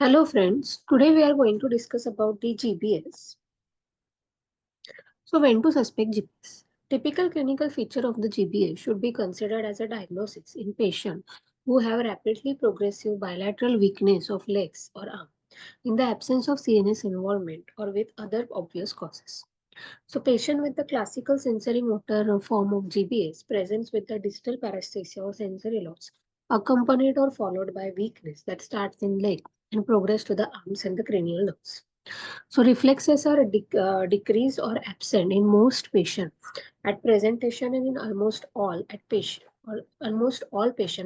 Hello friends, today we are going to discuss about the GBS. So when to suspect GBS? Typical clinical feature of the GBS should be considered as a diagnosis in patients who have rapidly progressive bilateral weakness of legs or arm in the absence of CNS involvement or with other obvious causes. So patient with the classical sensory motor form of GBS presents with the distal paresthesia or sensory loss accompanied or followed by weakness that starts in leg and progress to the arms and the cranial nerves. So reflexes are decreased or absent in most patients at presentation and in almost all patient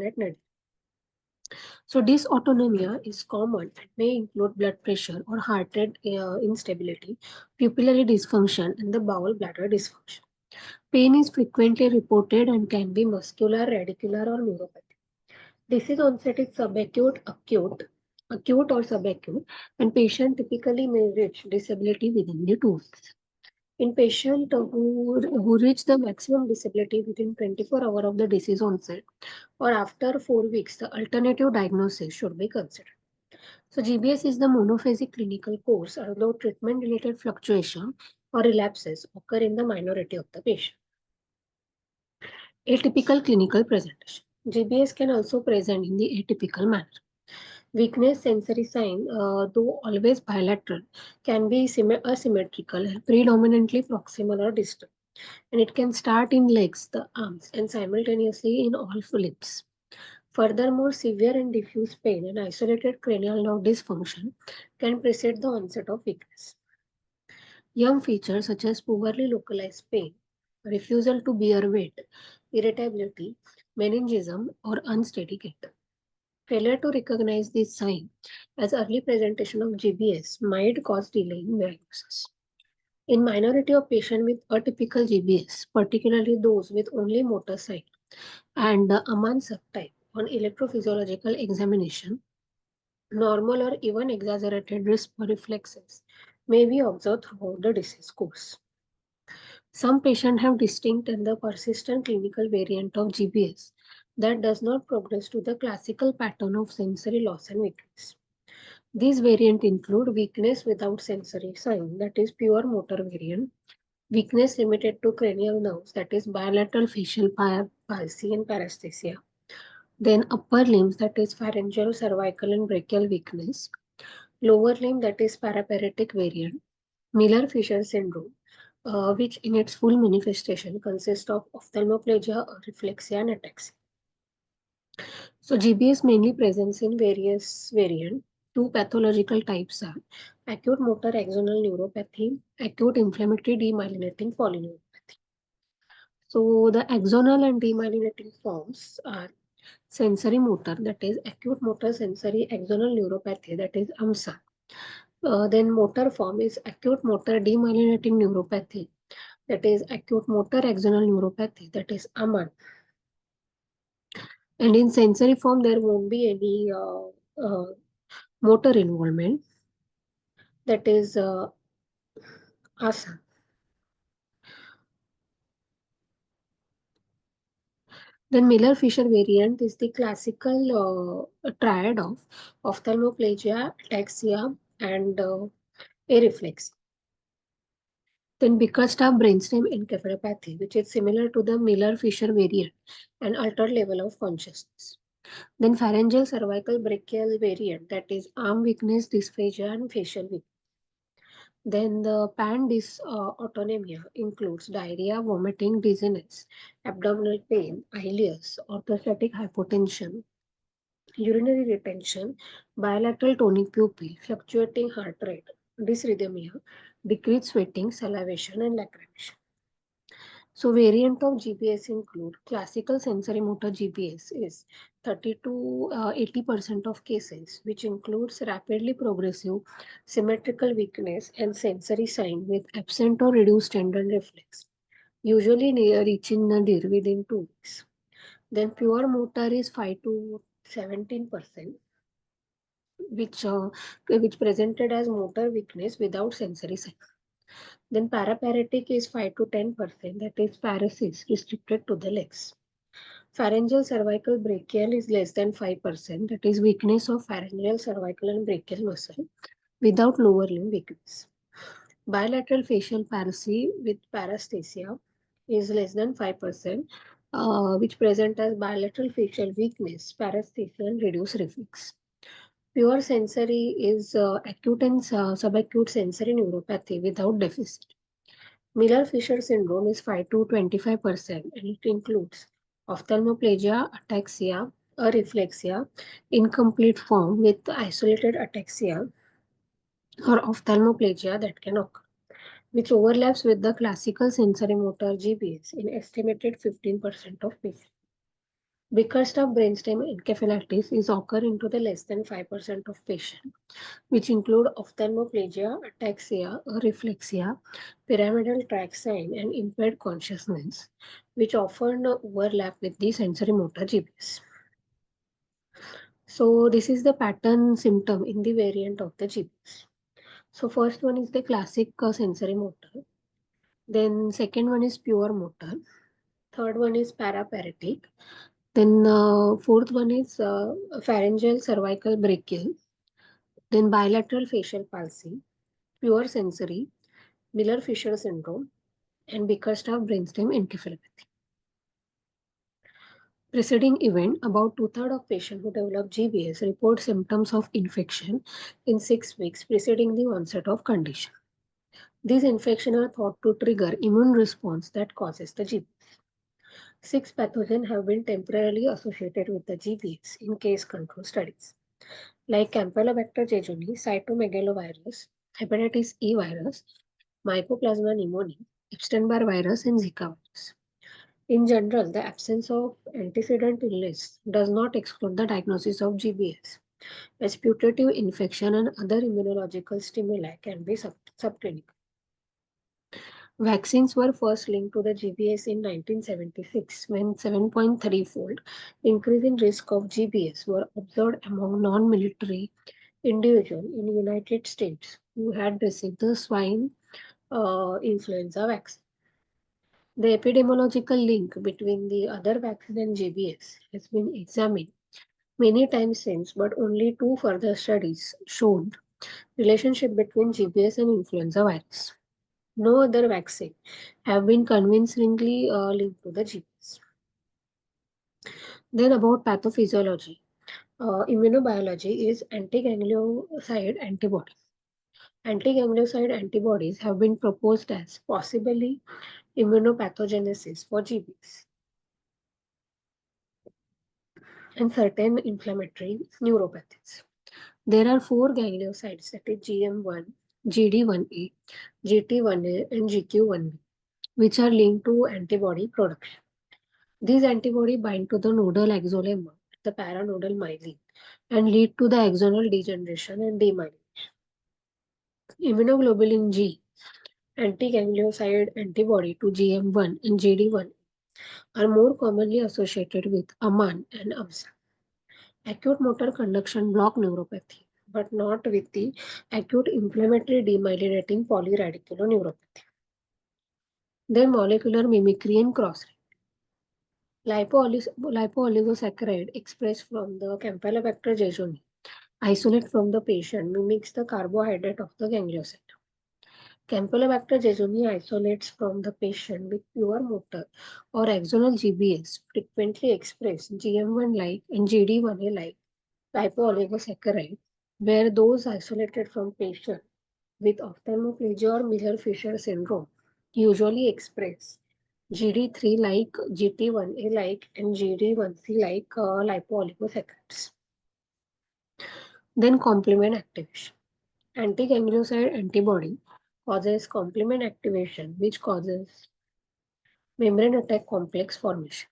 at nadir. So dysautonomia is common and may include blood pressure or heart rate instability, pupillary dysfunction, and the bowel bladder dysfunction. Pain is frequently reported and can be muscular, radicular, or neuropathic. Disease onset is acute or subacute, and patient typically may reach disability within the 2 weeks. In patients who reach the maximum disability within 24 hours of the disease onset or after 4 weeks, the alternative diagnosis should be considered. So GBS is the monophasic clinical course, although treatment-related fluctuation or relapses occur in the minority of the patient. Atypical clinical presentation. GBS can also present in the atypical manner. Weakness sensory sign, though always bilateral, can be asymmetrical and predominantly proximal or distal. And it can start in legs, the arms, and simultaneously in all limbs. Furthermore, severe and diffuse pain and isolated cranial nerve dysfunction can precede the onset of weakness. Young features such as poorly localized pain, refusal to bear weight, irritability, meningism, or unsteady gait. Failure to recognize this sign as early presentation of GBS might cause delay in diagnosis. In minority of patients with atypical GBS, particularly those with only motor sign and the Aman subtype, on electrophysiological examination, normal or even exaggerated risk reflexes may be observed throughout the disease course. Some patients have distinct and the persistent clinical variant of GBS that does not progress to the classical pattern of sensory loss and weakness. These variants include weakness without sensory sign, that is pure motor variant, weakness limited to cranial nerves, that is bilateral facial palsy and paresthesia, then upper limbs, that is pharyngeal, cervical, and brachial weakness, lower limb, that is paraparetic variant, Miller-Fisher syndrome, which in its full manifestation consists of ophthalmoplegia, reflexia, and ataxia. So GBS mainly presents in various variants. Two pathological types are acute motor axonal neuropathy, acute inflammatory demyelinating polyneuropathy. So the axonal and demyelinating forms are sensory motor, that is acute motor sensory axonal neuropathy, that is AMSA. Then motor form is acute motor demyelinating neuropathy, that is acute motor axonal neuropathy, that is AMAN. And in sensory form, there won't be any motor involvement, that is ASA. Then Miller-Fisher variant is the classical triad of ophthalmoplegia, ataxia, and areflex. Then Bickerstaff brainstem encephalopathy, which is similar to the Miller-Fisher variant, and altered level of consciousness. Then pharyngeal cervical brachial variant, that is arm weakness, dysphagia, and facial weakness. Then the pan dysautonomia includes diarrhea, vomiting, dizziness, abdominal pain, ileus, orthostatic hypotension, urinary retention, bilateral tonic pupil, fluctuating heart rate, dysrhythmia, decreased sweating, salivation, and lacrimation. So variant of GBS include classical sensory motor GBS is 30 to 80% of cases, which includes rapidly progressive symmetrical weakness and sensory sign with absent or reduced tendon reflex, usually near reaching nadir within 2 weeks. Then pure motor is 5 to 17%, which presented as motor weakness without sensory sign. Then paraparetic is 5 to 10%, that is paresis restricted to the legs. Pharyngeal cervical brachial is less than 5%, that is weakness of pharyngeal cervical and brachial muscle without lower limb weakness. Bilateral facial palsy with paresthesia is less than 5%, which present as bilateral facial weakness, paresthesia, and reduced reflex. Pure sensory is acute and subacute sensory neuropathy without deficit. Miller-Fisher syndrome is 5 to 25%, and it includes ophthalmoplegia, ataxia, areflexia, incomplete form with isolated ataxia or ophthalmoplegia that can occur, which overlaps with the classical sensorimotor GBS in estimated 15% of patients. Bickerstaff brainstem encephalitis is occur into the less than 5% of patients, which include ophthalmoplegia, ataxia, reflexia, pyramidal tract sign, and impaired consciousness, which often overlap with the sensorimotor GBS. So this is the pattern symptom in the variant of the GBS. So first one is the classic sensory motor. Then second one is pure motor. Third one is paraparetic. Then fourth one is pharyngeal cervical brachial. Then bilateral facial palsy, pure sensory, Miller-Fisher syndrome, and Bickerstaff brainstem encephalopathy. Preceding event, about two-thirds of patients who develop GBS report symptoms of infection in 6 weeks preceding the onset of condition. These infections are thought to trigger immune response that causes the GBS. 6 pathogens have been temporarily associated with the GBS in case control studies, like Campylobacter jejuni, cytomegalovirus, hepatitis E virus, Mycoplasma pneumoniae, Epstein-Barr virus, and Zika virus. In general, the absence of antecedent illness does not exclude the diagnosis of GBS, as putative infection and other immunological stimuli can be subclinical. Vaccines were first linked to the GBS in 1976 when 7.3-fold increase in risk of GBS were observed among non-military individuals in the United States who had received the swine influenza vaccine. The epidemiological link between the other vaccine and GBS has been examined many times since, but only two further studies showed relationship between GBS and influenza virus. No other vaccine have been convincingly linked to the GBS. Then about pathophysiology. Immunobiology is antiganglioside antibodies. Antiganglioside antibodies have been proposed as possibly immunopathogenesis for GBS and certain inflammatory neuropathies. There are four gangliosides, that is GM1, GD1A, GT1A, and GQ1B, which are linked to antibody production. These antibodies bind to the nodal axonema, the paranodal myelin, and lead to the axonal degeneration and demyelination. Immunoglobulin G, antiganglioside antibody to GM1 and GD1 are more commonly associated with AMAN and AMSA. Acute motor conduction block neuropathy, but not with the acute inflammatory demyelinating polyradiculoneuropathy. Then molecular mimicry and cross-reactivity. Lipo-oligosaccharide expressed from the Campylobacter jejuni isolate from the patient mimics the carbohydrate of the ganglioside. Campylobacter jejuni isolates from the patient with pure motor or axonal GBS frequently express GM1-like and GD1A-like lipo-oligosaccharide, where those isolated from patients with ophthalmoplegia or Miller-Fisher syndrome usually express GD3-like, GT1A-like, and GD1C-like lipo-oligosaccharides. Then complement activation. Antiganglioside antibody causes complement activation, which causes membrane attack complex formation.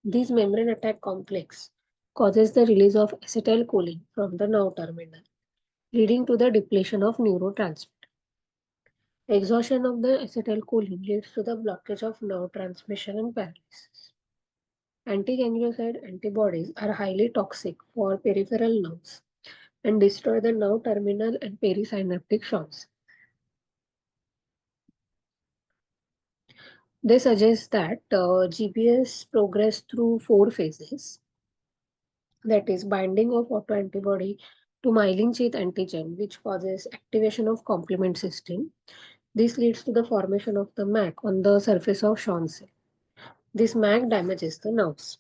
This membrane attack complex causes the release of acetylcholine from the nerve terminal, leading to the depletion of neurotransmitter. Exhaustion of the acetylcholine leads to the blockage of nerve transmission and paralysis. Antiganglioside antibodies are highly toxic for peripheral nerves and destroy the nerve terminal and perisynaptic shunts. They suggest that GBS progress through four phases, that is binding of autoantibody to myelin sheath antigen, which causes activation of complement system. This leads to the formation of the MAC on the surface of Schwann cell. This MAC damages the nerves.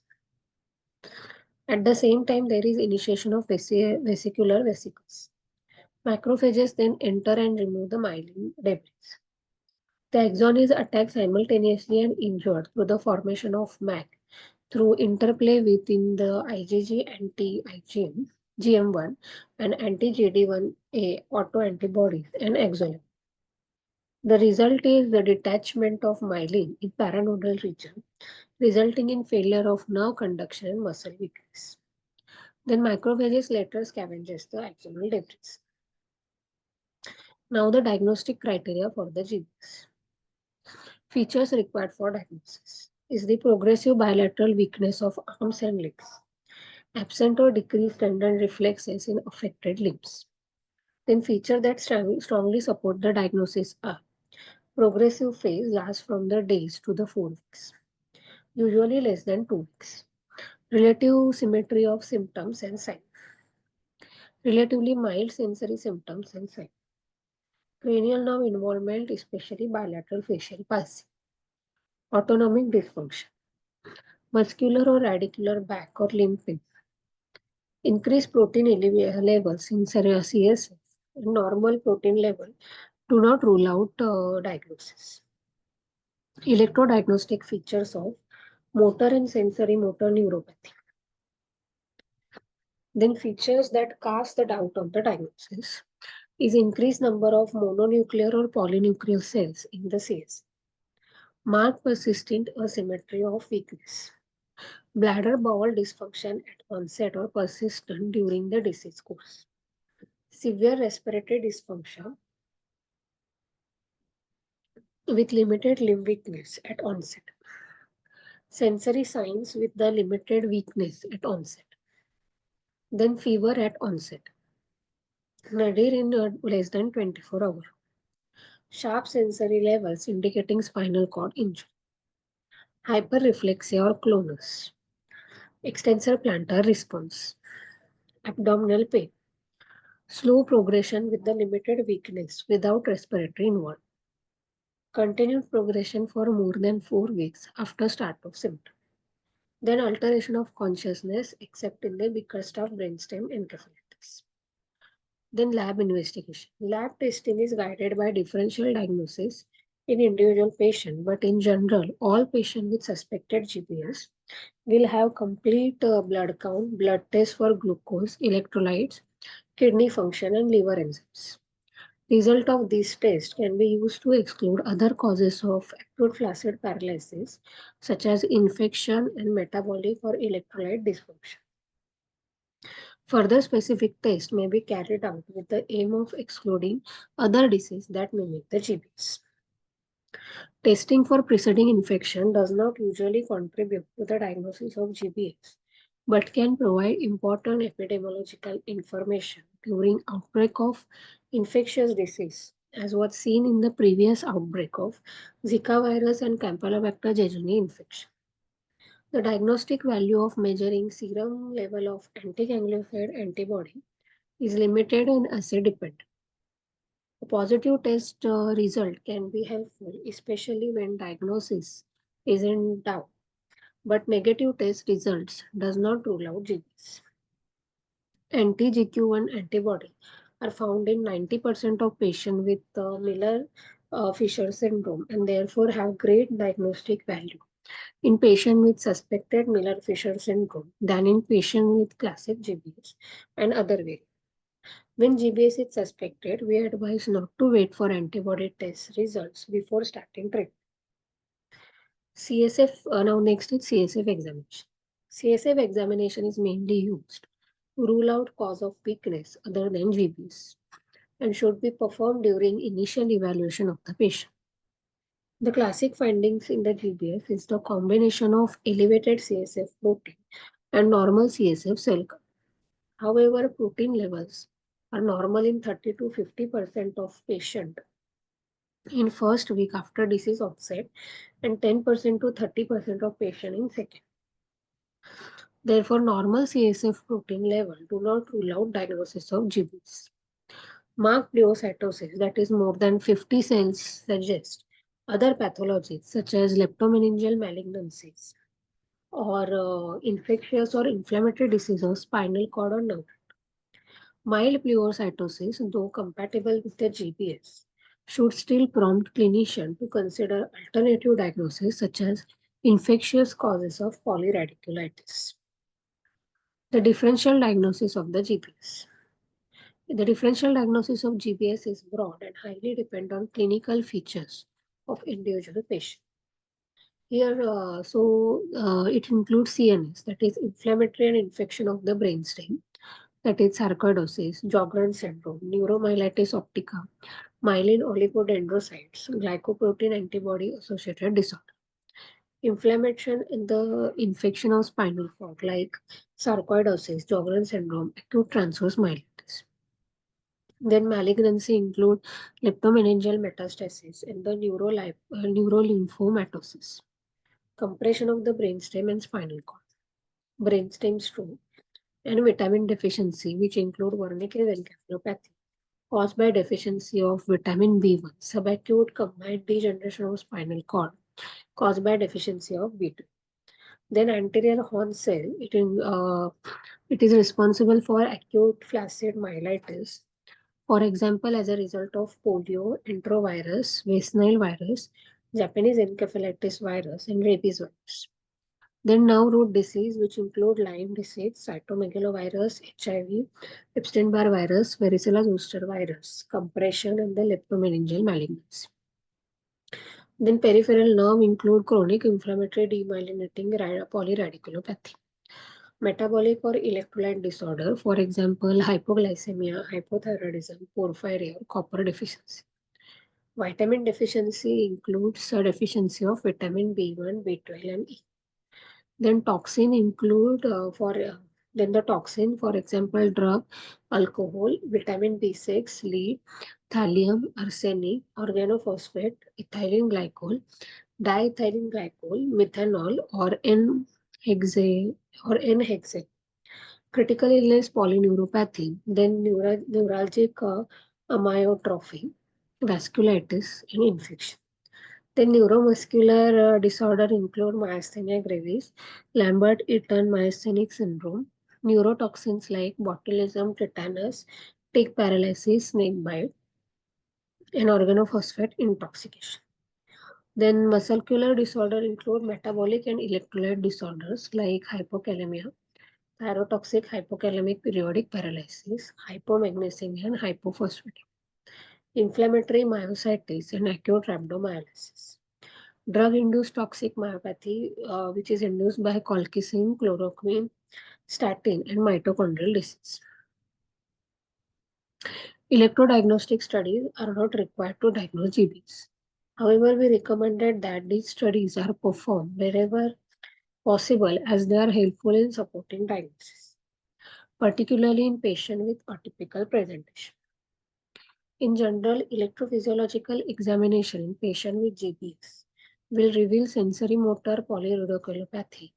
At the same time, there is initiation of vesicular vesicles. Macrophages then enter and remove the myelin debris. The axon is attacked simultaneously and injured through the formation of MAC through interplay within the IgG anti-IgM, GM1 and anti-GD1A autoantibodies and axonal. The result is the detachment of myelin in paranodal region, resulting in failure of nerve conduction and muscle weakness. Then macrophages later scavenges the axonal debris. Now the diagnostic criteria for the GBS. Features required for diagnosis is the progressive bilateral weakness of arms and legs, absent or decreased tendon reflexes in affected limbs. Then features that strongly support the diagnosis are progressive phase lasts from the days to the 4 weeks, usually less than 2 weeks. Relative symmetry of symptoms and signs, relatively mild sensory symptoms and signs. Cranial nerve involvement, especially bilateral facial palsy. Autonomic dysfunction, muscular or radicular back or limb pain. Increased protein levels in CSF, normal protein level do not rule out diagnosis. Electrodiagnostic features of motor and sensory motor neuropathy. Then features that cast the doubt of the diagnosis is increased number of mononuclear or polynuclear cells in the CSF. Marked persistent asymmetry of weakness. Bladder bowel dysfunction at onset or persistent during the disease course. Severe respiratory dysfunction with limited limb weakness at onset. Sensory signs with the limited weakness at onset. Then fever at onset. Nadir in less than 24 hours. Sharp sensory levels indicating spinal cord injury. Hyperreflexia or clonus. Extensor plantar response. Abdominal pain. Slow progression with the limited weakness without respiratory involved. Continued progression for more than 4 weeks after start of symptoms. Then alteration of consciousness except in the Bickerstaff brainstem encephalitis. Then lab investigation. Lab testing is guided by differential diagnosis in individual patient, but in general, all patients with suspected GBS will have complete blood count, blood test for glucose, electrolytes, kidney function, and liver enzymes. Result of these tests can be used to exclude other causes of acute flaccid paralysis, such as infection and metabolic or electrolyte dysfunction. Further specific tests may be carried out with the aim of excluding other diseases that mimic the GBS. Testing for preceding infection does not usually contribute to the diagnosis of GBS, but can provide important epidemiological information during outbreak of infectious disease, as was seen in the previous outbreak of Zika virus and Campylobacter jejuni infection. The diagnostic value of measuring serum level of antiganglioside antibody is limited and assay dependent. A positive test result can be helpful, especially when diagnosis is in doubt, but negative test results does not rule out GBS. Anti-GQ1 antibody are found in 90% of patients with Miller-Fisher syndrome and therefore have great diagnostic value in patients with suspected Miller-Fisher syndrome than in patients with classic GBS and other variants. When GBS is suspected, we advise not to wait for antibody test results before starting treatment. Now next is CSF examination. CSF examination is mainly used to rule out cause of weakness other than GBS and should be performed during initial evaluation of the patient. The classic findings in the GBS is the combination of elevated CSF protein and normal CSF cell count. However, protein levels are normal in 30 to 50% of patients in first week after disease onset and 10% to 30% of patient in second. Therefore, normal CSF protein level do not rule out diagnosis of GBS. Marked pleocytosis, that is more than 50 cells, suggest other pathologies such as leptomeningeal malignancies or infectious or inflammatory disease of spinal cord or nerve. Mild pleocytosis, though compatible with the GBS, should still prompt clinician to consider alternative diagnosis such as infectious causes of polyradiculitis. The differential diagnosis of the GBS. The differential diagnosis of GBS is broad and highly depend on clinical features of individual patient. Here, it includes CNS, that is inflammatory and infection of the brainstem, that is sarcoidosis, Sjogren's syndrome, neuromyelitis optica, myelin oligodendrocytes, glycoprotein antibody associated disorder. Inflammation in the infection of spinal cord like sarcoidosis, Sjogren's syndrome, acute transverse myelitis. Then malignancy include leptomeningeal metastasis and the neurolymphomatosis, compression of the brainstem and spinal cord, brainstem stroke, and vitamin deficiency, which include Wernicke's encephalopathy caused by deficiency of vitamin B1, subacute combined degeneration of spinal cord caused by deficiency of B2. Then anterior horn cell, it is responsible for acute flaccid myelitis. For example, as a result of polio, enterovirus, West Nile virus, Japanese encephalitis virus, and rabies virus. Then nerve root disease, which include Lyme disease, cytomegalovirus, HIV, Epstein-Barr virus, varicella zoster virus, compression, and the leptomeningeal malignancy. Then peripheral nerve include chronic inflammatory demyelinating polyradiculopathy. Metabolic or electrolyte disorder, for example, hypoglycemia, hypothyroidism, porphyria, or copper deficiency. Vitamin deficiency includes a deficiency of vitamin B1, B12, and E. Then toxin include then the toxin, for example, drug, alcohol, vitamin B6, lead, thallium, arsenic, organophosphate, ethylene glycol, diethylene glycol, methanol, or N-hexane critical illness polyneuropathy, then neuralgic amyotrophy, vasculitis, and infection. Then neuromuscular disorder include myasthenia gravis, Lambert-Eaton myasthenic syndrome, neurotoxins like botulism, tetanus, tick paralysis, snake bite, and organophosphate intoxication. Then muscular disorder include metabolic and electrolyte disorders like hypokalemia, thyrotoxic hypokalemic periodic paralysis, hypomagnesemia, and hypophosphatemia, inflammatory myositis, and acute rhabdomyolysis. Drug-induced toxic myopathy, which is induced by colchicine, chloroquine, statin, and mitochondrial disease. Electrodiagnostic studies are not required to diagnose GBS. However, we recommended that these studies are performed wherever possible as they are helpful in supporting diagnosis, particularly in patients with atypical presentation. In general, electrophysiological examination in patients with GBS will reveal sensory motor polyneuropathy,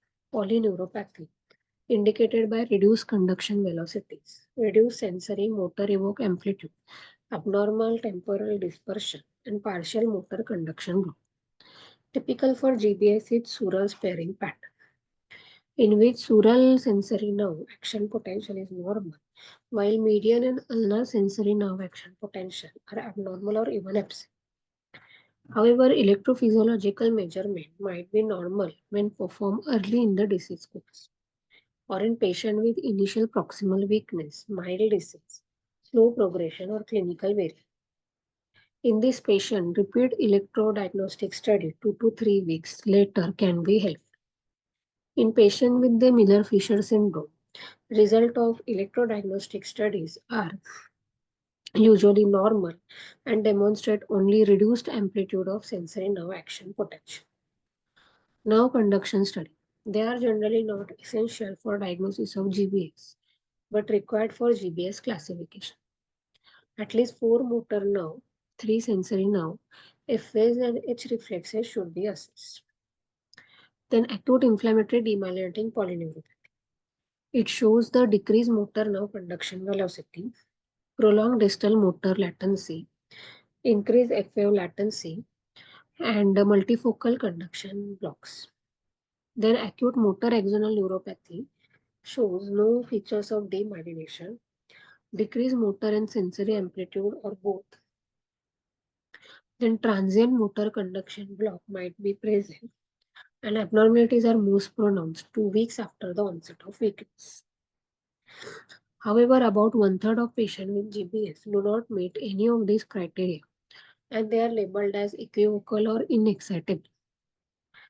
indicated by reduced conduction velocities, reduced sensory motor evoke amplitude, abnormal temporal dispersion, and partial motor conduction growth. Typical for GBS is sural sparing pattern, in which sural sensory nerve action potential is normal, while median and ulnar sensory nerve action potential are abnormal or even absent. However, electrophysiological measurement might be normal when performed early in the disease course, or in patient with initial proximal weakness, mild disease, slow progression, or clinical variant. In this patient, repeat electrodiagnostic study 2 to 3 weeks later can be helpful. In patient with the Miller-Fisher syndrome, result of electrodiagnostic studies are usually normal and demonstrate only reduced amplitude of sensory nerve action potential. Nerve conduction study. They are generally not essential for diagnosis of GBS, but required for GBS classification. At least 4 motor nerve, 3 sensory nerve, FAs and H reflexes should be assessed. Then acute inflammatory demyelinating polyneuropathy. It shows the decreased motor nerve conduction velocity, prolonged distal motor latency, increased FAO latency, and multifocal conduction blocks. Then acute motor axonal neuropathy shows no features of demyelination, decreased motor and sensory amplitude or both. Then transient motor conduction block might be present and abnormalities are most pronounced 2 weeks after the onset of weakness. However, about one-third of patients with GBS do not meet any of these criteria and they are labeled as equivocal or inexcitable.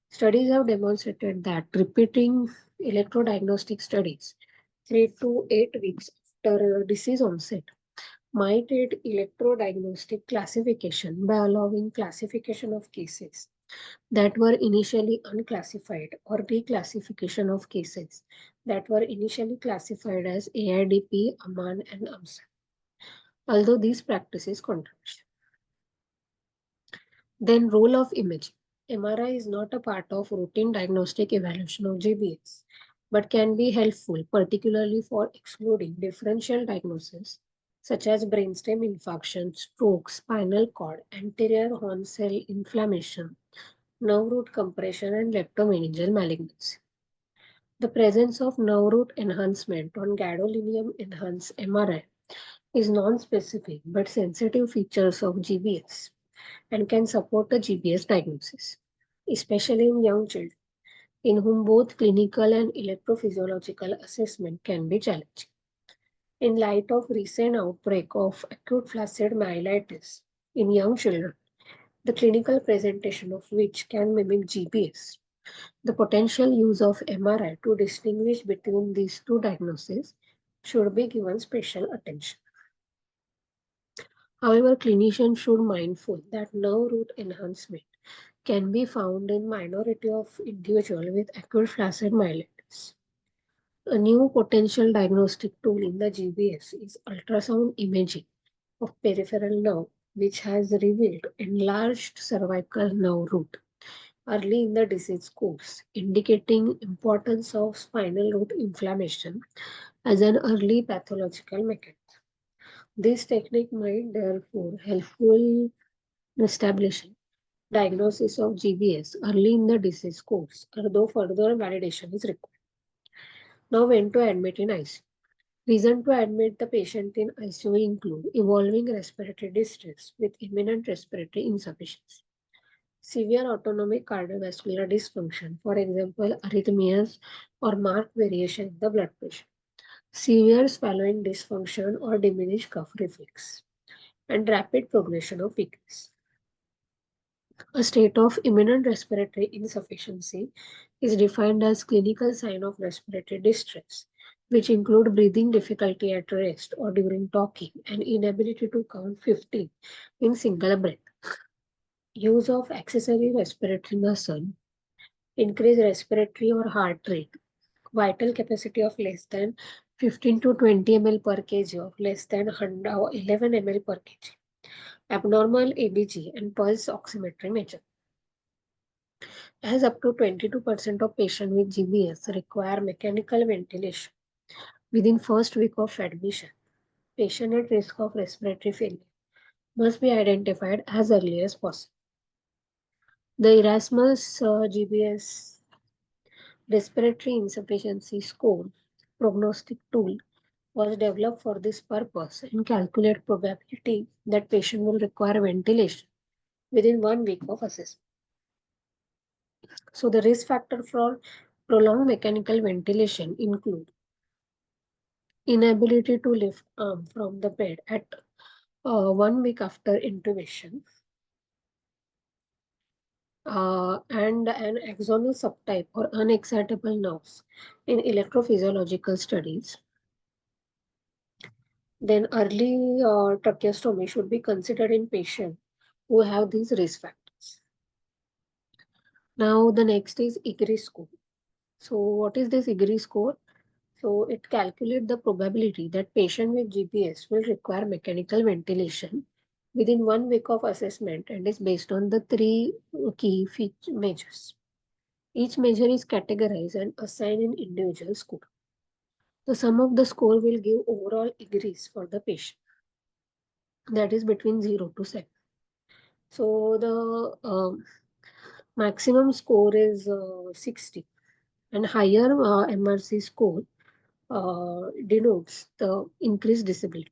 Studies have demonstrated that repeating electrodiagnostic studies 3 to 8 weeks after disease onset might aid electrodiagnostic classification by allowing classification of cases that were initially unclassified or reclassification of cases that were initially classified as AIDP, AMAN, and AMSA. Although these practices controversial. Then role of imaging. MRI is not a part of routine diagnostic evaluation of GBS, but can be helpful, particularly for excluding differential diagnosis such as brainstem infarction, stroke, spinal cord, anterior horn cell inflammation, nerve root compression, and leptomeningeal malignancy. The presence of nerve root enhancement on gadolinium enhanced MRI is non-specific but sensitive features of GBS and can support a GBS diagnosis, especially in young children, in whom both clinical and electrophysiological assessment can be challenging. In light of recent outbreak of acute flaccid myelitis in young children, the clinical presentation of which can mimic GBS, the potential use of MRI to distinguish between these two diagnoses should be given special attention. However, clinicians should mindful that nerve root enhancement can be found in minority of individuals with acute flaccid myelitis. A new potential diagnostic tool in the GBS is ultrasound imaging of peripheral nerve, which has revealed enlarged cervical nerve root early in the disease course, indicating importance of spinal root inflammation as an early pathological mechanism. This technique might therefore helpful in establishing diagnosis of GBS early in the disease course, although further validation is required. Now, when to admit in ICU? Reason to admit the patient in ICU include evolving respiratory distress with imminent respiratory insufficiency, severe autonomic cardiovascular dysfunction, for example, arrhythmias or marked variation in the blood pressure, severe swallowing dysfunction or diminished cough reflex, and rapid progression of weakness. A state of imminent respiratory insufficiency is defined as clinical sign of respiratory distress, which include breathing difficulty at rest or during talking and inability to count 15 in single breath. Use of accessory respiratory muscle, increased respiratory or heart rate, vital capacity of less than 15 to 20 ml per kg or less than 100 or 11 ml per kg. Abnormal ABG and pulse oximetry measure. As up to 22% of patients with GBS require mechanical ventilation within first week of admission. Patient at risk of respiratory failure must be identified as early as possible. The Erasmus GBS respiratory insufficiency score prognostic tool was developed for this purpose and calculate probability that patient will require ventilation within 1 week of assessment. So the risk factor for prolonged mechanical ventilation include inability to lift arm from the bed at 1 week after intubation, and an axonal subtype or unexcitable nerves in electrophysiological studies. Then early tracheostomy should be considered in patients who have these risk factors. Now the next is IGRI score. So what is this IGRI score? So it calculates the probability that patient with GBS will require mechanical ventilation within 1 week of assessment and is based on the three key measures. Each measure is categorized and assigned an individual score. The sum of the score will give overall degrees for the patient, that is between 0 to 7. So the maximum score is 60, and higher MRC score denotes the increased disability.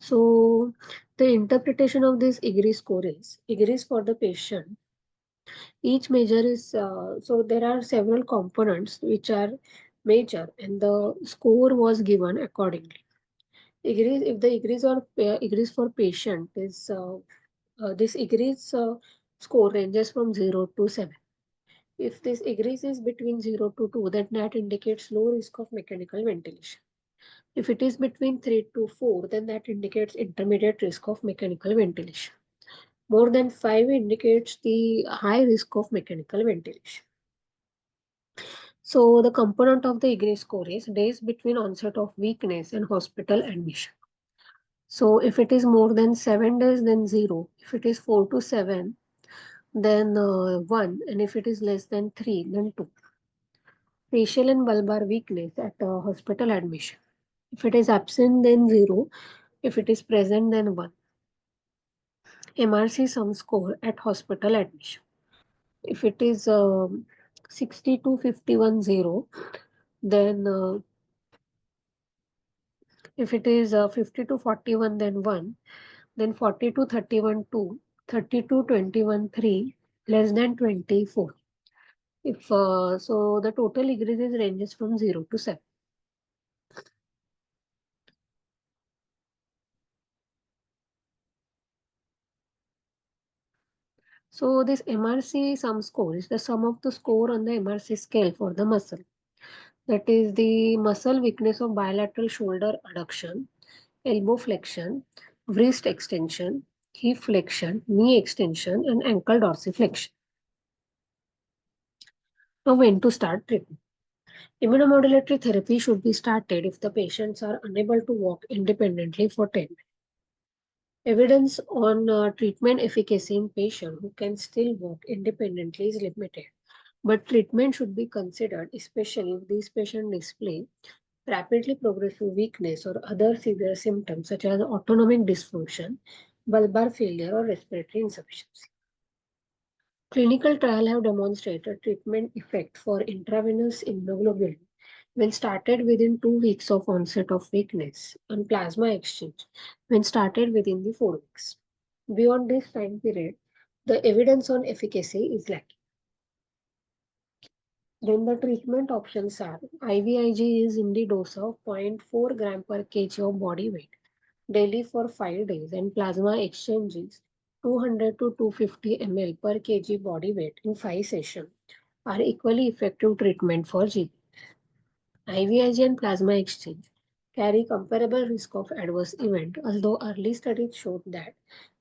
So the interpretation of this IGRI score is IGRIs for the patient. Each measure is so there are several components which are major, and the score was given accordingly. IGRIs, if the IGRIs or IGRIs for patient is this IGRIs score ranges from 0 to 7. If this IGRIS is between 0 to 2, then that indicates low risk of mechanical ventilation. If it is between 3 to 4, then that indicates intermediate risk of mechanical ventilation. More than 5 indicates the high risk of mechanical ventilation. So the component of the IGRI score is days between onset of weakness and hospital admission. So if it is more than 7 days, then 0. If it is 4 to 7, then 1. And if it is less than 3, then 2. Facial and bulbar weakness at hospital admission. If it is absent, then 0. If it is present, then 1. MRC sum score at hospital admission. If it is 60 to 51 0, then if it is 50 to 41, then 1, then 40 to 31 2, 30 to 21 3, less than 24. If so, the total increases ranges from 0 to 7. So this MRC sum score is the sum of the score on the MRC scale for the muscle. That is the muscle weakness of bilateral shoulder adduction, elbow flexion, wrist extension, hip flexion, knee extension, and ankle dorsiflexion. Now, when to start treatment? Immunomodulatory therapy should be started if the patients are unable to walk independently for 10 minutes. Evidence on treatment efficacy in patients who can still walk independently is limited, but treatment should be considered, especially if these patients display rapidly progressive weakness or other severe symptoms such as autonomic dysfunction, bulbar failure, or respiratory insufficiency. Clinical trials have demonstrated treatment effect for intravenous immunoglobulin when started within 2 weeks of onset of weakness, and plasma exchange when started within the 4 weeks. Beyond this time period, the evidence on efficacy is lacking. Then the treatment options are IVIG is in the dose of 0.4 gram per kg of body weight daily for 5 days, and plasma exchanges 200 to 250 ml per kg body weight in 5 sessions are equally effective treatment for GP. IVIG and plasma exchange carry comparable risk of adverse event, although early studies showed that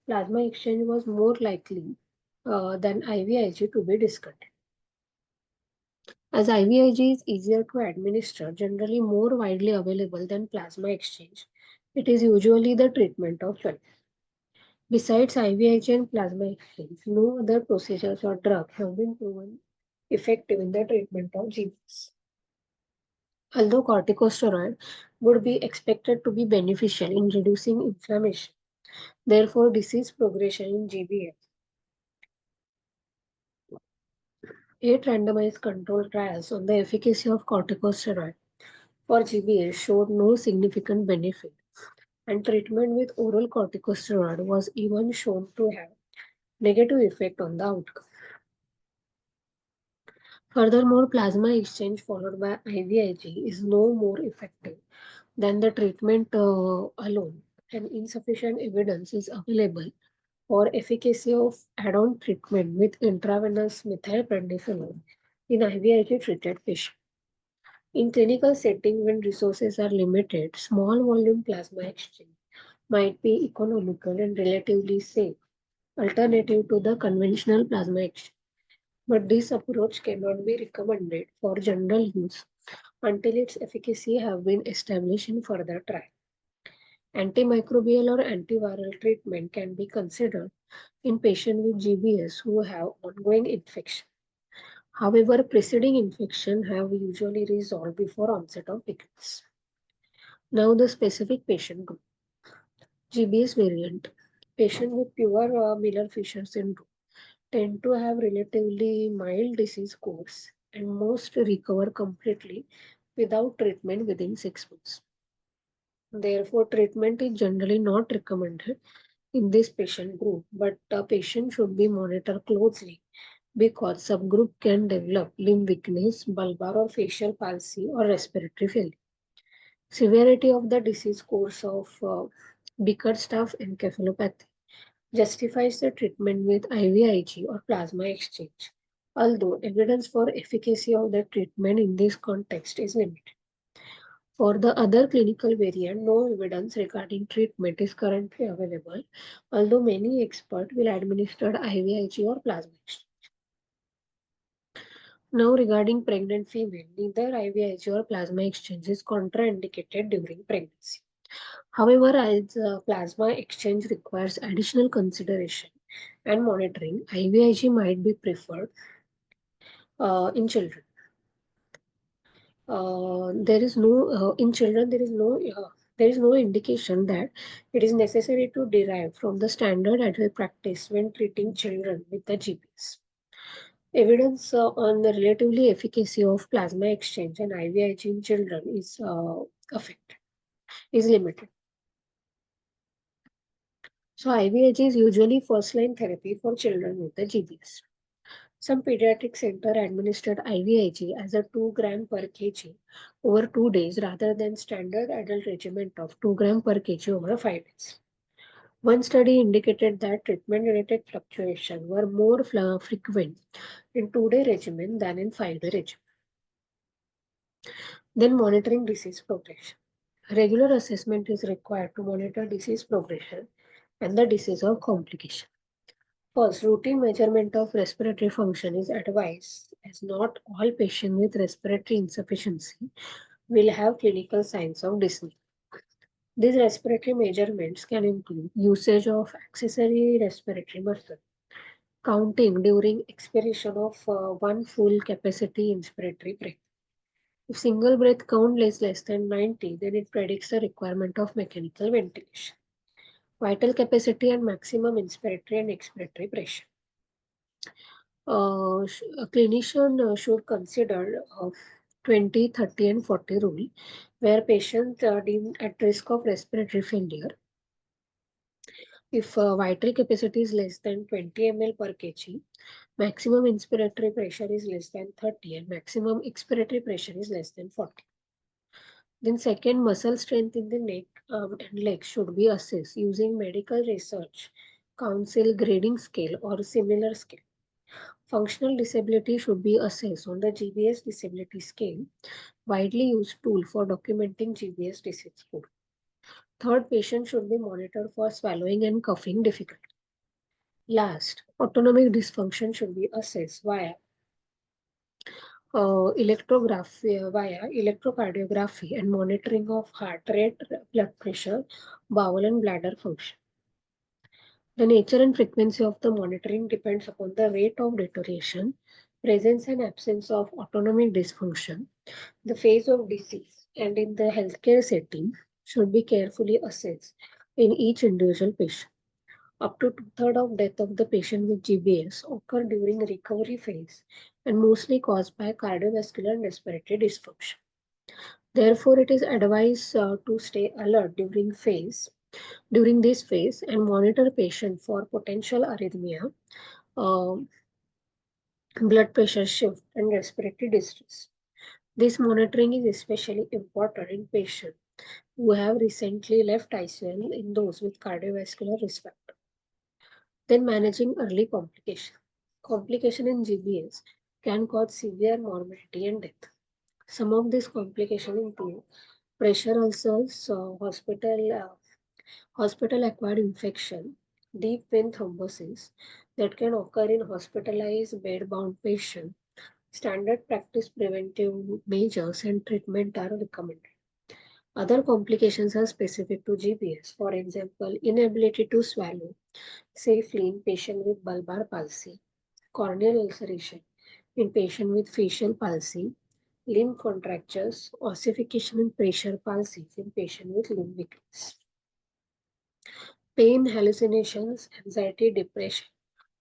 plasma exchange was more likely than IVIG to be discontinued. As IVIG is easier to administer, generally more widely available than plasma exchange, it is usually the treatment of choice. Besides IVIG and plasma exchange, no other procedures or drugs have been proven effective in the treatment of GBS. Although corticosteroid would be expected to be beneficial in reducing inflammation, therefore disease progression in GBS. 8 randomized controlled trials on the efficacy of corticosteroid for GBS showed no significant benefit, and treatment with oral corticosteroid was even shown to have negative effect on the outcome. Furthermore, plasma exchange followed by IVIG is no more effective than the treatment alone, and insufficient evidence is available for efficacy of add-on treatment with intravenous methylprednisolone in IVIG treated patients. In clinical setting, when resources are limited, small volume plasma exchange might be economical and relatively safe alternative to the conventional plasma exchange. But this approach cannot be recommended for general use until its efficacy have been established in further trial. Antimicrobial or antiviral treatment can be considered in patients with GBS who have ongoing infection. However, preceding infection have usually resolved before onset of weakness. Now, the specific patient group. GBS variant. Patients with pure Miller-Fisher syndrome tend to have relatively mild disease course and most recover completely without treatment within 6 months. Therefore, treatment is generally not recommended in this patient group, but a patient should be monitored closely because subgroup can develop limb weakness, bulbar or facial palsy, or respiratory failure. Severity of the disease course of Bickerstaff encephalopathy justifies the treatment with IVIG or plasma exchange, although evidence for efficacy of the treatment in this context is limited. For the other clinical variant, no evidence regarding treatment is currently available, although many experts will administer IVIG or plasma exchange. Now, regarding pregnant female, neither IVIG or plasma exchange is contraindicated during pregnancy. However, as plasma exchange requires additional consideration and monitoring, IVIG might be preferred in children. There is no in children there is no indication that it is necessary to derive from the standard adult practice when treating children with the GBS. Evidence on the relatively efficacy of plasma exchange and IVIG in children affected is limited. So IVIG is usually first line therapy for children with the GBS. Some pediatric center administered IVIG as a 2 gram per kg over 2 days rather than standard adult regimen of 2 gram per kg over 5 days. One study indicated that treatment-related fluctuations were more frequent in 2-day regimen than in 5-day regimen. Then monitoring disease progression. Regular assessment is required to monitor disease progression and the disease of complication. First, routine measurement of respiratory function is advised as not all patients with respiratory insufficiency will have clinical signs of dyspnea. These respiratory measurements can include usage of accessory respiratory muscle, counting during expiration of one full capacity inspiratory breath. If single breath count is less than 90, then it predicts the requirement of mechanical ventilation. Vital capacity and maximum inspiratory and expiratory pressure. A clinician should consider 20, 30, and 40 rule, where patients are deemed at risk of respiratory failure. If vital capacity is less than 20 ml per kg, maximum inspiratory pressure is less than 30 and maximum expiratory pressure is less than 40. Then second, muscle strength in the neck and legs should be assessed using medical research, council grading scale or similar scale. Functional disability should be assessed on the GBS disability scale, widely used tool for documenting GBS disease score. Third, patient should be monitored for swallowing and coughing difficulty. Last, autonomic dysfunction should be assessed via electrocardiography and monitoring of heart rate, blood pressure, bowel and bladder function. The nature and frequency of the monitoring depends upon the rate of deterioration, presence and absence of autonomic dysfunction, the phase of disease, and in the healthcare setting should be carefully assessed in each individual patient. Up to two-thirds of death of the patient with GBS occur during recovery phase and mostly caused by cardiovascular and respiratory dysfunction. Therefore, it is advised to stay alert during this phase and monitor patient for potential arrhythmia, uh, blood pressure shift, and respiratory distress. This monitoring is especially important in patients who have recently left ICU in those with cardiovascular risk factor. Then managing early complication. Complication in GBS can cause severe morbidity and death. Some of these complications include pressure ulcers, hospital acquired infection, deep vein thrombosis that can occur in hospitalized bed-bound patients. Standard practice preventive measures and treatment are recommended. Other complications are specific to GBS. For example, inability to swallow safely in patient with bulbar palsy, corneal ulceration in patient with facial palsy, limb contractures, ossification and pressure palsy in patient with limb weakness. Pain, hallucinations, anxiety, depression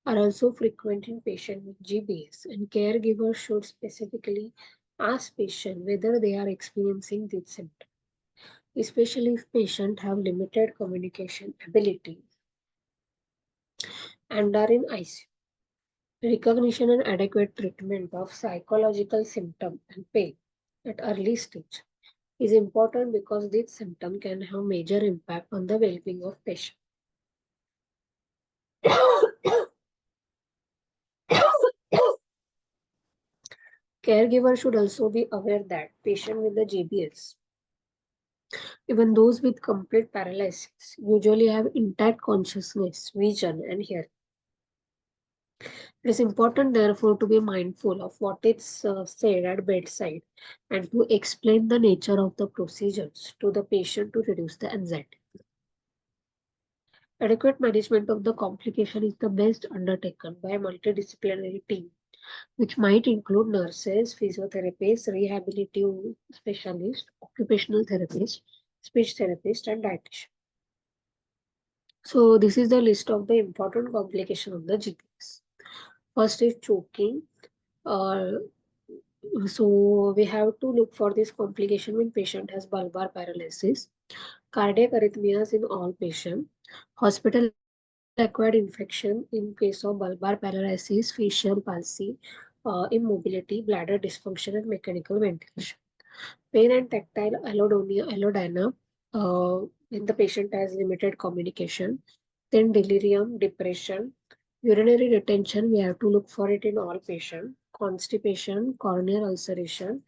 are also frequent in patients with GBS, and caregivers should specifically ask patients whether they are experiencing these symptoms, especially if patients have limited communication ability and are in ICU. Recognition and adequate treatment of psychological symptoms and pain at early stage is important because these symptoms can have major impact on the well-being of patient. Caregivers should also be aware that patients with the GBS, even those with complete paralysis, usually have intact consciousness, vision, and hearing. It is important, therefore, to be mindful of what is said at bedside and to explain the nature of the procedures to the patient to reduce the anxiety. Adequate management of the complication is the best undertaken by a multidisciplinary team, which might include nurses, physiotherapists, rehabilitative specialists, occupational therapists, speech therapists, and dietitians. So this is the list of the important complication of the GPS. First is choking. Uh, so we have to look for this complication when patient has bulbar paralysis, cardiac arrhythmias in all patients, hospital-acquired infection in case of bulbar paralysis, facial palsy, immobility, bladder dysfunction, and mechanical ventilation. Pain and tactile allodynia when the patient has limited communication. Then delirium, depression, urinary retention, we have to look for it in all patients. Constipation, corneal ulceration,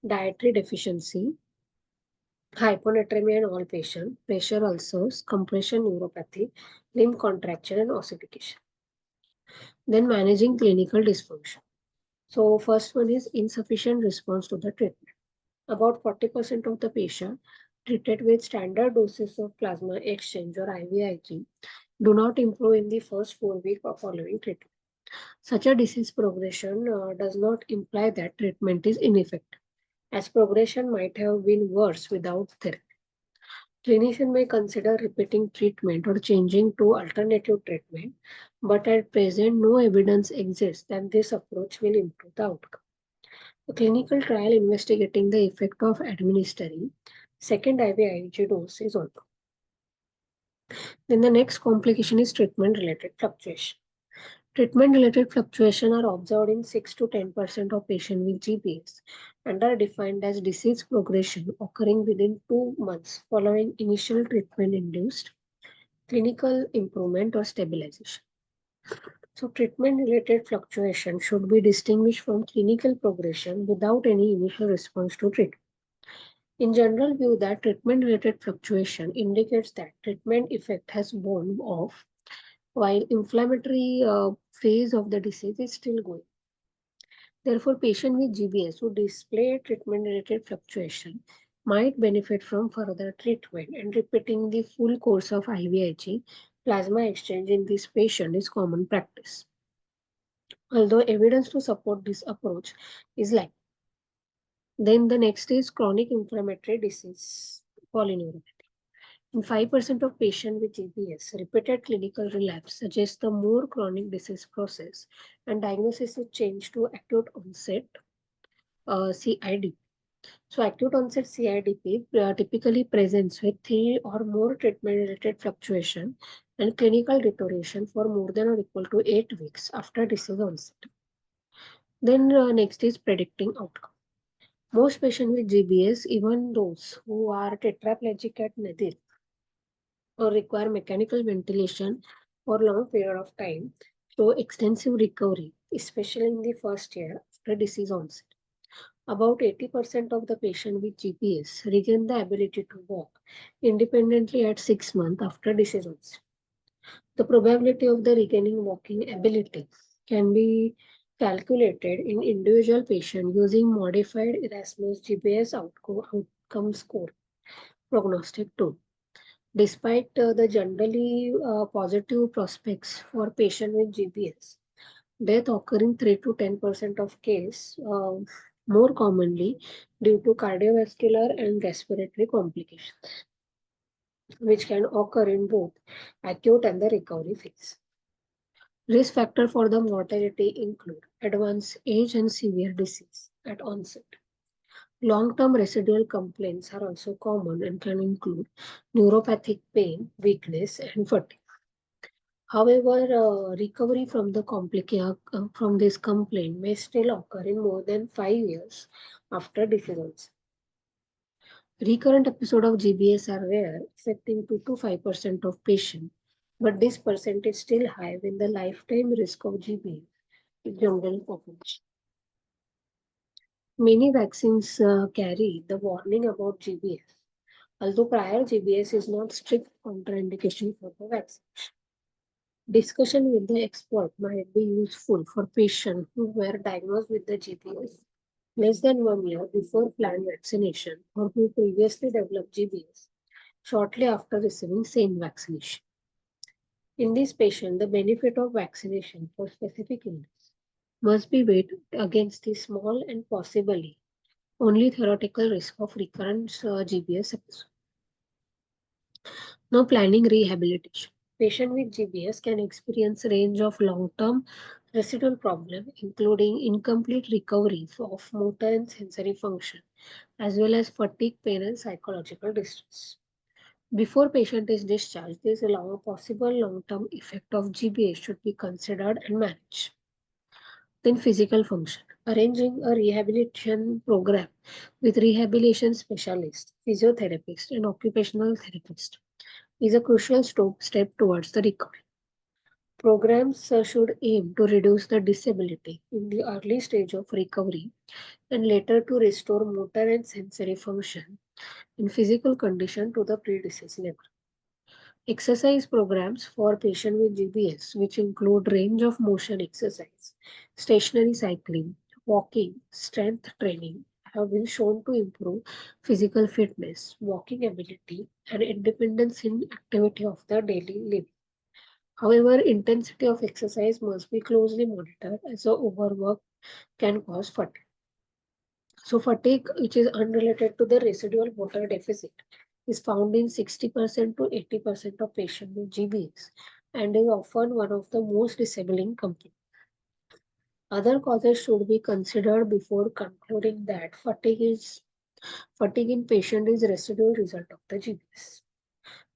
dietary deficiency, hyponatremia in all patients, pressure ulcers, compression neuropathy, limb contraction, and ossification. Then managing clinical dysfunction. So first one is insufficient response to the treatment. About 40% of the patient treated with standard doses of plasma exchange or IVIG do not improve in the first 4 weeks of following treatment. Such a disease progression does not imply that treatment is ineffective, as progression might have been worse without therapy. Clinician may consider repeating treatment or changing to alternative treatment, but at present no evidence exists that this approach will improve the outcome. A clinical trial investigating the effect of administering second IVIG dose is ongoing. Then the next complication is treatment-related fluctuation. Treatment-related fluctuation are observed in 6 to 10% of patients with GBS and are defined as disease progression occurring within 2 months following initial treatment-induced clinical improvement or stabilization. So treatment-related fluctuation should be distinguished from clinical progression without any initial response to treatment. In general view, that treatment-related fluctuation indicates that treatment effect has worn off while inflammatory phase of the disease is still going. Therefore, patients with GBS who display treatment-related fluctuation might benefit from further treatment, and repeating the full course of IVIG plasma exchange in this patient is common practice. Although evidence to support this approach is lacking. Then the next is chronic inflammatory disease, polyneuropathy. In 5% of patients with GBS, repeated clinical relapse suggests the more chronic disease process, and diagnosis is changed to acute onset CIDP. So acute onset CIDP typically presents with 3 or more treatment-related fluctuation and clinical deterioration for more than or equal to 8 weeks after disease onset. Then next is predicting outcome. Most patients with GBS, even those who are tetraplegic at nadir or require mechanical ventilation for long period of time, show extensive recovery, especially in the first year after disease onset. About 80% of the patients with GBS regain the ability to walk independently at 6 months after disease onset. The probability of the regaining walking ability can be calculated in individual patient using modified Erasmus GBS outcome score. prognostic tool. Despite the generally positive prospects for patients with GBS, death occurring 3 to 10% of case more commonly due to cardiovascular and respiratory complications, which can occur in both acute and the recovery phase. Risk factor for the mortality include advanced age and severe disease at onset. Long-term residual complaints are also common and can include neuropathic pain, weakness, and fatigue. However, recovery from from this complaint may still occur in more than 5 years after disease onset. Recurrent episodes of GBS are rare, affecting 2 to 5% of patients, but this percent is still high when the lifetime risk of GBS is general population. Many vaccines carry the warning about GBS, although prior GBS is not strict contraindication for the vaccine. Discussion with the expert might be useful for patients who were diagnosed with the GBS less than 1 year before planned vaccination or who previously developed GBS shortly after receiving same vaccination. In this patient, the benefit of vaccination for specific illness must be weighed against the small and possibly only theoretical risk of recurrent GBS episode. Now, planning rehabilitation. Patient with GBS can experience a range of long-term residual problems, including incomplete recovery of motor and sensory function, as well as fatigue, pain, and psychological distress. Before patient is discharged, this possible long-term effect of GBS should be considered and managed. Then physical function. Arranging a rehabilitation program with rehabilitation specialists, physiotherapists, and occupational therapists is a crucial step towards the recovery. Programs should aim to reduce the disability in the early stage of recovery and later to restore motor and sensory function in physical condition to the pre-disease level. Exercise programs for patients with GBS, which include range of motion exercise, stationary cycling, walking, strength training, have been shown to improve physical fitness, walking ability, and independence in activity of the daily living. However, intensity of exercise must be closely monitored as overwork can cause fatigue. So fatigue, which is unrelated to the residual motor deficit, is found in 60% to 80% of patients with GBS and is often one of the most disabling complaints. Other causes should be considered before concluding that fatigue in patient is residual result of the GBS.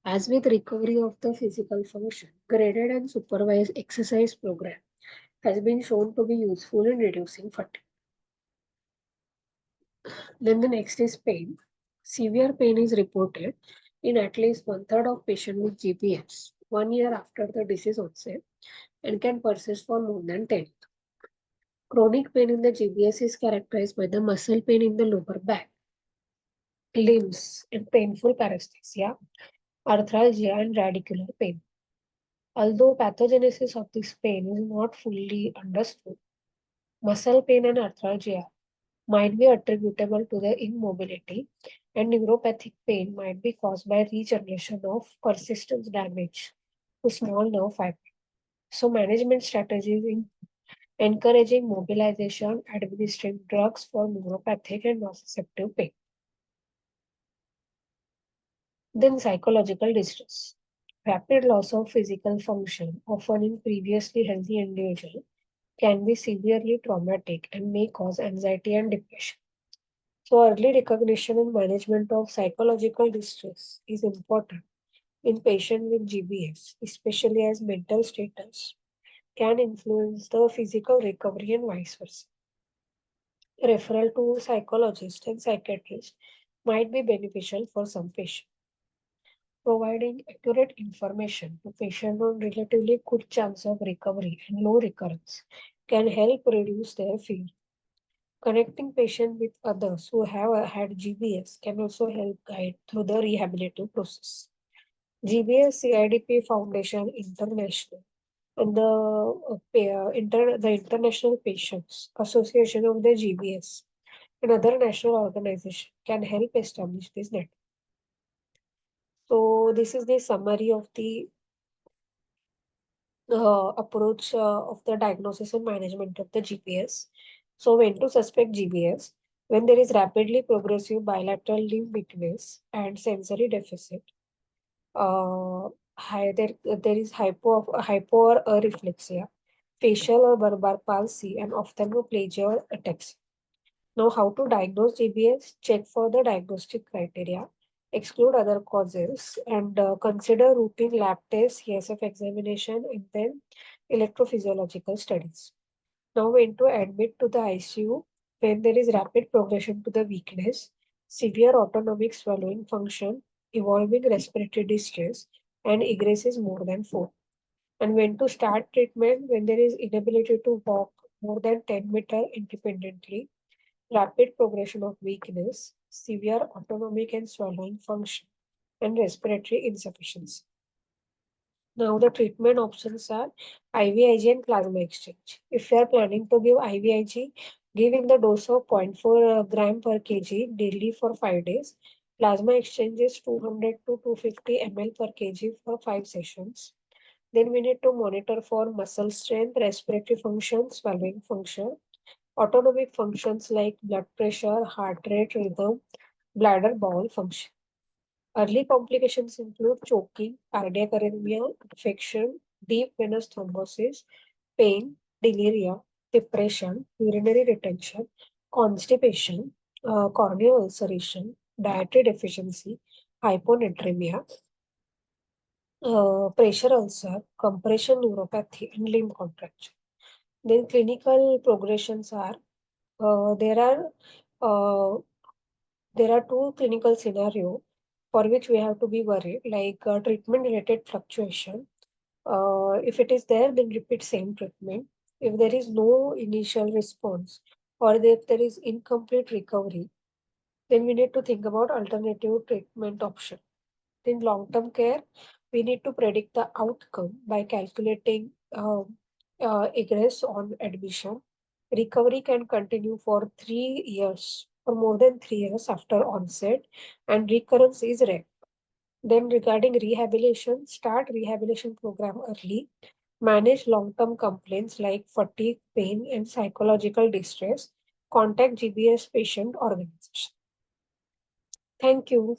As with recovery of the physical function, graded and supervised exercise program has been shown to be useful in reducing fatigue. Then the next is pain. Severe pain is reported in at least one-third of patients with GBS 1 year after the disease onset and can persist for more than 10 years. Chronic pain in the GBS is characterized by the muscle pain in the lower back, limbs, and painful paresthesia, arthralgia, and radicular pain. Although pathogenesis of this pain is not fully understood, muscle pain and arthralgia might be attributable to the immobility, and neuropathic pain might be caused by regeneration of persistent damage to small nerve fibers. So, management strategies in encouraging mobilization, administering drugs for neuropathic and nociceptive pain. Then, psychological distress. Rapid loss of physical function, often in previously healthy individuals, can be severely traumatic and may cause anxiety and depression. So, early recognition and management of psychological distress is important in patients with GBS, especially as mental status can influence the physical recovery and vice versa. Referral to psychologist and psychiatrist might be beneficial for some patients. Providing accurate information to patients on relatively good chance of recovery and low recurrence can help reduce their fear. Connecting patients with others who have had GBS can also help guide through the rehabilitative process. GBS CIDP Foundation International and the International Patients Association of the GBS and other national organizations can help establish this network. So this is the summary of the approach of the diagnosis and management of the GBS. So when to suspect GBS? When there is rapidly progressive bilateral limb weakness and sensory deficit. There is hypo or areflexia, facial or bulbar palsy, and ophthalmoplegia or ataxia. Now, how to diagnose GBS? Check for the diagnostic criteria, exclude other causes, and consider routine lab tests, CSF examination, and then electrophysiological studies. Now, when to admit to the ICU? When there is rapid progression to the weakness, severe autonomic swallowing function, evolving respiratory distress, and egress is more than 4. And when to start treatment? When there is inability to walk more than 10 meters independently, rapid progression of weakness, severe autonomic and swallowing function, and respiratory insufficiency. Now, the treatment options are IVIG and plasma exchange. If you are planning to give IVIG, give in the dose of 0.4 gram per kg daily for 5 days. Plasma exchange is 200 to 250 ml per kg for 5 sessions. Then we need to monitor for muscle strength, respiratory function, swallowing function, autonomic functions like blood pressure, heart rate, rhythm, bladder, bowel function. Early complications include choking, cardiac arrhythmia, infection, deep venous thrombosis, pain, delirium, depression, urinary retention, constipation, corneal ulceration, dietary deficiency, hyponatremia, pressure ulcer, compression neuropathy, and limb contraction. Then clinical progressions are uh, there are uh, there are two clinical scenario for which we have to be worried, like treatment related fluctuation. If it is there, then repeat same treatment. If there is no initial response or if there is incomplete recovery, then we need to think about alternative treatment option. In long-term care, we need to predict the outcome by calculating egress on admission. Recovery can continue for 3 years or more than 3 years after onset, and recurrence is rare. Then, regarding rehabilitation, start rehabilitation program early. Manage long-term complaints like fatigue, pain, and psychological distress. Contact GBS patient organization. Thank you.